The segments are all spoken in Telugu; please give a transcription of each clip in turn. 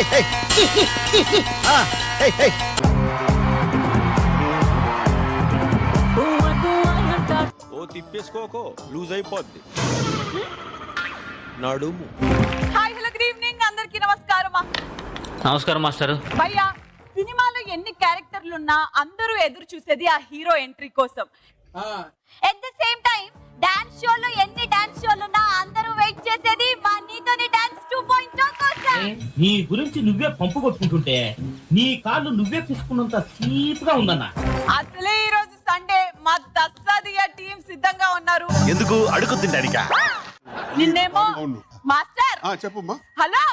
ఓ తిప్పేసుకోకో లూజ్ అయిపోద్ది నడుము. హాయ్ హలో గుడ్ ఈవినింగ్ అందరికి నమస్కారం. నమస్కారం మాస్టర్. భయ్యా సినిమాలో ఎన్ని క్యారెక్టర్లు ఉన్నా అందరూ ఎదురు చూసేది ఆ హీరో ఎంట్రీ కోసం. At the same time dance షోలో ఎన్ని డాన్స్ షోలు ఉన్నా అందరూ వెయిట్ చేసేది మా నీతోని డాన్స్ 2.0 కోసం. నీ గురించి నువ్వే పంపు కొట్టుకుంటుంటే నీ కాళ్ళు నువ్వే తీసుకున్నంత సీప్ గా ఉందన్న. అసలే ఈ రోజు సండే మా దస్సాదియా టీం సిద్ధంగా ఉన్నారు. ఎందుకు అడుగుతుంటానికా? నిన్నేమో మాస్టర్ చెప్పమ్మా. హలో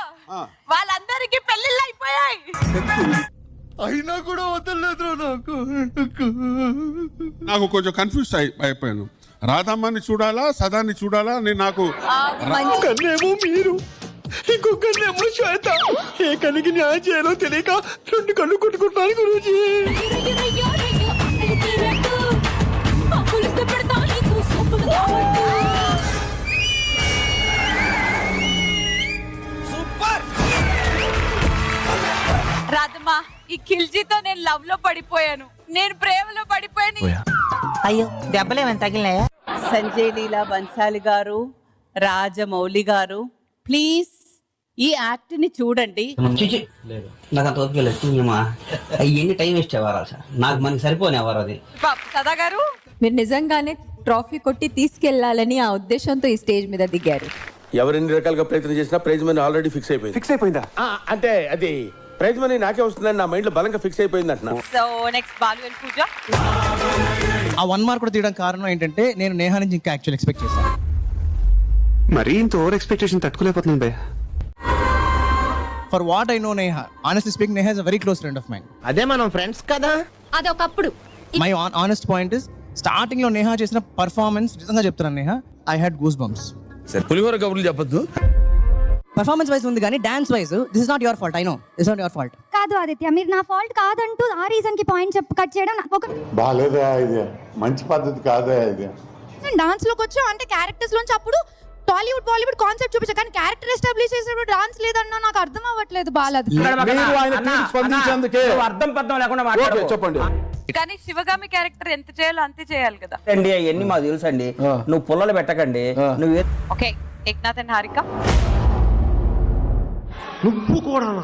వాళ్ళందరికీ పెళ్లిళ్ళు అయిపోయాయి. అయినా కూడా వదలలేదు నాకు కొంచెం కన్ఫ్యూజ్ అయిపోయాను. రాధమ్మని చూడాలా సదాన్ని చూడాలా నేను నాకు కన్నేమో మీరు ఇంకొకరినేమో శ్వేత. ఏ కనికి న్యాయం చేయాలో తెలియక రెండు కళ్ళు కొట్టుకుంటాను గురూజీ. రాధమ్మా ఈ ఖిల్జీతో నేను లవ్ లో పడిపోయాను, నేను ప్రేమలో పడిపోయాను. అయ్యో దెబ్బలేమని తగిలినాయా? సంజయ్ లీలా బన్సాలి గారు, రాజమౌళి గారు, ప్లీజ్ ఈ యాక్ట్ ని చూడండి. నాకు అంత ఓపిక లేదు. ఎన్ని టైం వేస్ట్ అవ్వాలి సార్, నాకు మనకి సరిపోని ఎవరు అది. సదా గారు మీరు నిజంగానే ట్రాఫీ కొట్టి తీసుకెళ్లాలని ఆ ఉద్దేశంతో ఈ స్టేజ్ మీద దిగారు. ఎవరెన్ని రకాలుగా ప్రయత్నం చేసినా ప్రైజ్ మనీ ఆల్రెడీ ఫిక్స్ అయిపోయిందా? అంటే అది ప్రైజ్ మనీ నాకే వస్తుందని నా మైండ్ లో బలంగా ఫిక్స్ అయిపోయింది అంటున్నా. సో నెక్స్ట్ బాలువెల్ పూజ. ఆ 1 మార్క్ కూడా తీయడం కారణం ఏంటంటే నేను నేహా నుంచి ఇంకా యాక్చువల్ ఎక్స్పెక్ట్ చేశాను. మరీ ఇంత ఓవర్ ఎక్స్పెక్టేషన్ తట్టుకోలేకపోతున్నాను బే. For what I know Neha, honestly speaking Neha is a very close friend of mine. అదే మనం ఫ్రెండ్స్ కదా. అదొకప్పుడు. My honest point is starting లో నేహా చేసిన పర్ఫార్మెన్స్ నిజంగా చెప్తున్నాను Neha, I had goose bumps. సరే పులిహోర కబుర్లు చెప్పొద్దు. పర్ఫార్మెన్స్ వైజ్ ఉంది కానీ dance wise this is not your fault. I know this not your fault. కాదు ఆదిత్య, మీరు నా ఫాల్ట్ కాదంటూ ఆ రీజన్ కి పాయింట్ కట్ చేయడం నాకు ఒక బాలేదా, ఇది మంచి పద్ధతి కాదా ఇది. డాన్స్ లోకి వచ్చా అంటే క్యారెక్టర్స్ లోంచి అప్పుడు టాలీవుడ్ బాలీవుడ్ కాన్సెప్ట్ చూపించా, కానీ క్యారెక్టర్ ఎస్టాబ్లిష్ చేసినప్పుడు డాన్స్ లేదన్నా నాకు అర్థం అవ్వట్లేదు బాలది. అర్థం పర్థం లేకుండా మాట్లాడు. చెప్పండి. కానీ శివగామి క్యారెక్టర్ ఎంత చేయాలో అంతే చేయాలి కదా అండి. అవన్నీ మాకు తెలుసు అండి, నువ్వు పుల్లలు పెట్టకండి. నువ్వు ఓకే ఏక్నాథ్ అండ్ హారిక. నువ్వు కూడానా?